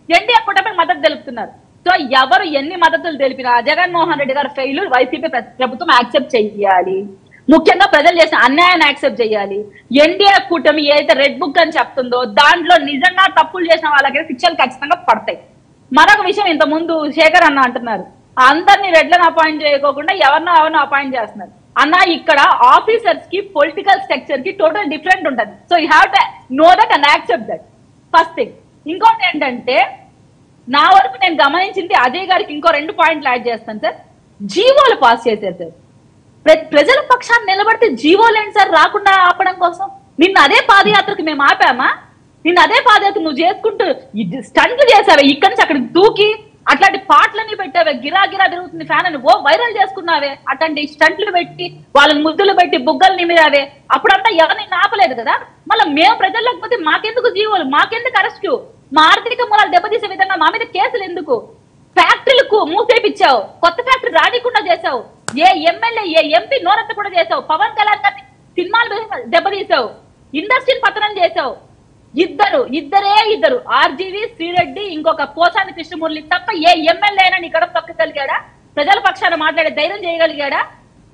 NDA కూటమికి మద్దతు తెలుపుతున్నారు. సో ఎవరు ఎన్ని మద్దతులు తెలిపినా జగన్మోహన్ రెడ్డి గారు ఫెయిల్ వైసీపీ ప్రభుత్వం యాక్సెప్ట్ చెయ్యాలి. ముఖ్యంగా ప్రజలు చేసిన అన్యాయాన్ని యాక్సెప్ట్ చేయాలి. ఎన్డీఏ కూటమి ఏదైతే రెడ్ బుక్ అని చెప్తుందో దాంట్లో నిజంగా తప్పులు చేసిన వాళ్ళకి శిక్షలు ఖచ్చితంగా పడతాయి. మరొక విషయం, ఇంత ముందు శేఖర్ అన్న అంటున్నారు అందరినీ రెడ్లను అపాయింట్ చేయకోకుండా ఎవరినో అపాయింట్ చేస్తున్నారు అన్న. ఇక్కడ ఆఫీసర్స్ కి పొలిటికల్ స్ట్రక్చర్ కి టోటల్ డిఫరెంట్ ఉంటుంది. So you have to know that and accept that first thing. ఇంకోటి ఏంటంటే నా వరకు నేను గమనించింది అజయ్ గారికి ఇంకో 2 పాయింట్లు యాడ్ చేస్తాను సార్. జీవోలు పాస్ చేశారు సార్. ప్రజల పక్షాన్ని నిలబడితే జీవోలు ఏంటి సార్ రాకుండా ఆపడం కోసం? నిన్న అదే పాదయాత్రకు మేము ఆపామా? నిన్న అదే పాదయాత్ర నువ్వు చేసుకుంటూ స్టంట్లు చేసావే, ఇక్కడి నుంచి అక్కడికి దూకి అట్లాంటి పాటలన్నీ పెట్టావే, గిరా తిరుగుతుంది ఫ్యాన్ అని వైరల్ చేసుకున్నావే, అట్లాంటి స్టంట్లు పెట్టి వాళ్ళని ముద్దులు పెట్టి బుగ్గలు నిమిరావే, అప్పుడంతా ఎవరిని ఆపలేదు కదా. మళ్ళీ మేము ప్రజల్లోకి పోతే మాకెందుకు జీవోలు, మాకెందుకు అరెస్టు, మా ఆర్థిక మూలాలు దెబ్బతీసే విధంగా మా మీద కేసులు ఎందుకు? ఫ్యాక్టరీలకు మూసేపిచ్చావు, కొత్త ఫ్యాక్టరీ రానికుండా చేసావు, ఏ ఎమ్మెల్యే ఏ ఎంపీ నోరెత్త కూడా చేసావు, పవన్ కళ్యాణ్ గారిని సినిమాలు దెబ్బతీసావు, ఇండస్ట్రీని పతనం చేసావు. ఇద్దరు ఆర్జీవి శ్రీరెడ్డి ఇంకొక పోసాని కృష్ణమూర్తి తప్ప ఏ ఎమ్మెల్యే అయినా నీ గడప తొక్కగలిగాడా? ప్రజల పక్షాన మాట్లాడే ధైర్యం చేయగలిగాడా?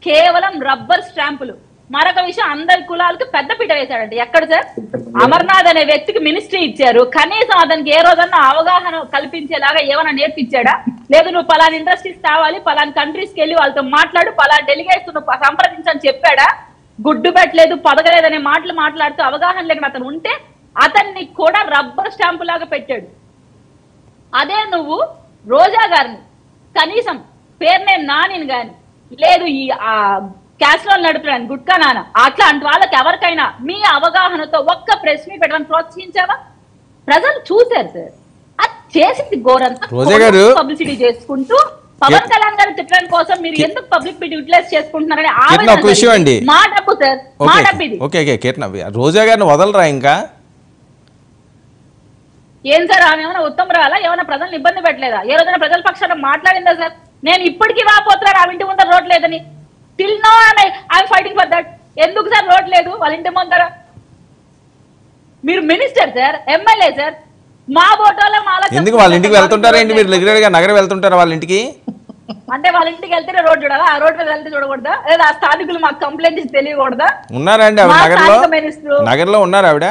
కేవలం రబ్బర్ స్టాంపులు. మరొక విషయం, అందరి కులాలకు పెద్దపీట వేశాడండి. ఎక్కడ సార్? అమర్నాథ్ అనే వ్యక్తికి మినిస్ట్రీ ఇచ్చారు, కనీసం అతనికి ఏ రోజన్నా అవగాహన కల్పించేలాగా ఏమైనా నేర్పించాడా? లేదు నువ్వు పలానా ఇండస్ట్రీస్ కావాలి, పలానా కంట్రీస్కి వెళ్ళి వాళ్ళతో మాట్లాడు, పలానా డెలిగేట్స్ నువ్వు సంప్రదించని చెప్పాడా? గుడ్డు పెట్టలేదు, పదగలేదనే మాటలు మాట్లాడుతూ అవగాహన లేకుండా అతను ఉంటే అతన్ని కూడా రబ్బర్ స్టాంపు లాగా పెట్టాడు. అదే నువ్వు రోజా గారిని కనీసం పేరునే నానిని గాని, లేదు ఈ క్యాస్లో నడుపుతాను గుట్కా నాన్న, అట్లాంటి వాళ్ళకి ఎవరికైనా మీ అవగాహనతో ఒక్క ప్రెస్ మీట్ పెట్టడానికి ప్రోత్సహించావా? ప్రజలు చూశారు సార్. అది చేసింది ఘోరంతా పబ్లిసిటీ చేసుకుంటూ పవన్ కళ్యాణ్ గారి తిట్టడం కోసం మీరు ఎందుకు పబ్లిక్ మీట్ యూటిలైజ్ చేసుకుంటున్నారని మా డబ్బు సార్, మా డబ్బు ఇది. రోజా గారిని వదలరా ఇంకా? ఏం సార్ ఆమె ఏమైనా ఉత్తమరాలా? ఏమైనా ప్రజలను ఇబ్బంది పెట్టలేదా? ఏ రోజైనా ప్రజల పక్షాన మాట్లాడిందా సార్? నేను ఇప్పటికీ వాపోతున్నాను ఆమె ఇంటి ముందర రోడ్ లేదని. Till now I'm fighting for that. ఎందుకు సార్ రోడ్ లేదు వాళ్ళ ఇంటి ముందర? మీరు మినిస్టర్ సార్, ఎమ్మెల్యే సార్, మా బోటోలో ఎందుకు వాళ్ళ ఇంటికి వెళ్తుంటారా? మీరు రెగ్యులర్ గా నగరం వెళ్తుంటారా వాళ్ళ ఇంటికి? అంటే వాళ్ళ ఇంటికి వెళ్తేనే రోడ్ చూడాలా? ఆ రోడ్ మీద వెళ్తే చూడకూడదా? లేదా ఆ స్థానికులు మాకు కంప్లైంట్ ఇచ్చి తెలియకూడదా? ఉన్నారండి నగరంలో ఉన్నారు ఆవిడ?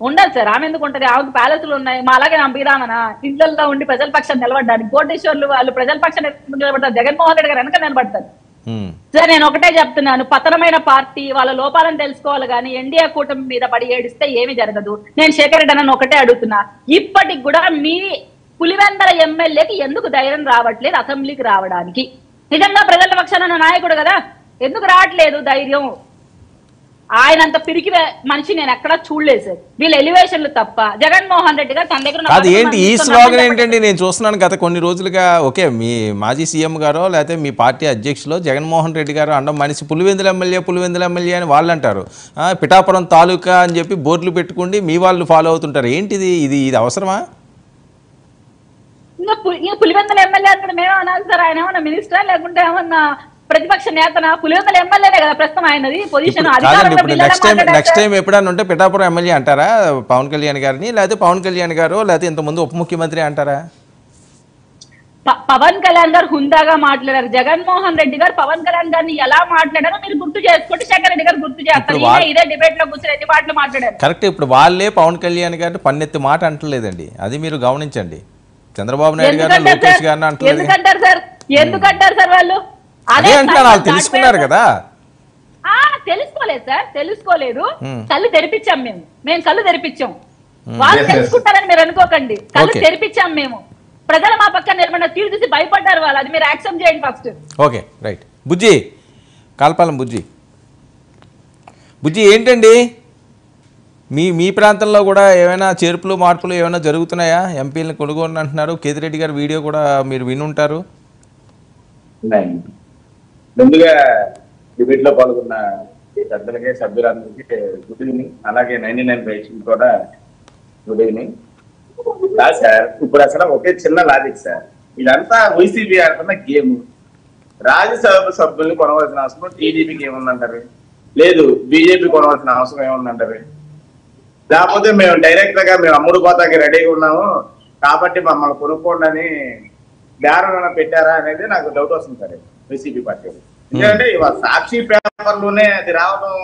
ఉండాలి సార్. ఆమె ఎందుకు ఉంటది? ఆమెకు ప్యాలెస్లు ఉన్నాయి. మా అలాగే నమ్మిరామనా ఇంట్లో ఉండి ప్రజల పక్షాన్ని నిలబడ్డానికి? కోటేశ్వర్లు వాళ్ళు ప్రజల పక్షాన్ని నిలబడతారు, జగన్మోహన్ రెడ్డి గారు వెనక నిలబడతారు సార్. నేను ఒకటే చెప్తున్నాను, పతనమైన పార్టీ వాళ్ళ లోపాలను తెలుసుకోవాలి కానీ ఎన్డీఏ కూటమి మీద పడి ఏడిస్తే ఏమీ జరగదు. నేను శేఖర్ రెడ్డి అన్న ఒకటే అడుగుతున్నా, ఇప్పటికి కూడా మీ పులివెందల ఎమ్మెల్యేకి ఎందుకు ధైర్యం రావట్లేదు అసెంబ్లీకి రావడానికి? నిజంగా ప్రజల పక్షాన నాయకుడు కదా, ఎందుకు రావట్లేదు ధైర్యం? ఆయనంత పిరికి మనిషి నేను ఎక్కడా చూడలేదు సార్. వీళ్ళ ఎలివేషన్లు తప్ప జగన్మోహన్ రెడ్డి గారు తన దగ్గర అది ఏంటి ఈ స్లోగన్ ఏంటండి? నేను చూస్తున్నాను గత కొన్ని రోజులుగా. ఓకే, మీ మాజీ సీఎం గారో లేకపోతే మీ పార్టీ అధ్యక్షులు జగన్మోహన్ రెడ్డి గారు అండం మనిషి పులివెందుల ఎమ్మెల్యే అని వాళ్ళు అంటారు. పిఠాపురం తాలూకా అని చెప్పి బోర్డులు పెట్టుకుండి మీ వాళ్ళు ఫాలో అవుతుంటారు. ఏంటిది? ఇది అవసరమా? ఇంకా పులివెందుల ఎమ్మెల్యే అంటే మేము అనాలి సార్. ఆయన ఏమన్నా మినిస్టరా లేకుంటే ఏమన్నా ప్రతిపక్ష నేతన? పులివెందుల ఎమ్మెల్యేనే కదా ప్రస్తుతం ఆయనది పొజిషన్. నెక్స్ట్ టైం ఎప్పుడైనా ఉంటే పిఠాపురం ఎమ్మెల్యే అంటారా పవన్ కళ్యాణ్ గారిని? లేకపోతే పవన్ కళ్యాణ్ గారు లేకపోతే ఇంతకుముందు ఉప ముఖ్యమంత్రి అంటారా? పవన్ కళ్యాణ్ గారు హుందాగా మాట్లాడారు. జగన్మోహన్ రెడ్డి గారు పవన్ కళ్యాణ్ గారిని ఎలా మాట్లాడారో మీరు గుర్తు చేసుకోండి. శేఖర్ రెడ్డి గారు గుర్తు చేస్తారు. ఇదే డిబేట్ లో కూర్చొని ఎన్ని మాటలు మాట్లాడారు. కరెక్ట్. ఇప్పుడు వాళ్ళే పవన్ కళ్యాణ్ గారిని పన్నెత్తి మాట అంటలేదండి, అది మీరు గమనించండి. చంద్రబాబు నాయుడు గారు లోకేష్ గారిని అంటలేదు. ఎందుకంటారు సార్? ఎందుకంటారు సార్? వాళ్ళు అదే అంటారు, వాళ్ళు తెలుసుకున్నారు కదా. తెలుసుకోలేదు సార్, తెలుసుకోలేదు. కళ్ళు తెరిపించాం మేము కళ్ళు తెరిపించాం. వాళ్ళు తెలుసుకుంటారని మీరు అనుకోకండి. కళ్ళు తెరిపించాం మేము. ప్రజలు మా పక్కన నిలబడిన తీరు చూసి భయపడ్డారు వాళ్ళు. అది మీరు యాక్సెప్ట్ చేయండి ఫస్ట్. Okay right. బుజ్జి కాల్పాలం బుజ్జి ఏంటండి మీ ప్రాంతంలో కూడా ఏమైనా చేర్పులు మార్పులు ఏమైనా జరుగుతున్నాయా? ఎంపీలను కొనుగోలు అంటున్నారు. కేతిరెడ్డి గారి వీడియో కూడా మీరు వినుంటారు. ముందుగా డిబేట్ లో పాల్గొన్న పెద్దలకి సభ్యులందరికీ గుడ్ ఈవినింగ్. అలాగే 99 రైట్స్ కూడా గుడ్ ఈవినింగ్. సార్ ఇప్పుడు అసలు ఒకే చిన్న లాజిక్ సార్, ఇదంతా వైసీపీ ఆడుతున్న గేమ్. రాజ్యసభ సభ్యుల్ని కొనవలసిన అవసరం టీడీపీకి ఏముందంటారు? లేదు బీజేపీ కొనవలసిన అవసరం ఏముందంటారు? లేకపోతే మేము డైరెక్ట్ గా మేము అమ్ముడు పోతాకి రెడీగా ఉన్నాము కాబట్టి మమ్మల్ని కొనుక్కోండి అని బేరం పెట్టారా అనేది నాకు డౌట్ వస్తుంది సార్ వైసీపీ పార్టీ. ఎందుకంటే ఇవాళ సాక్షి పేపర్లోనే అది రావడం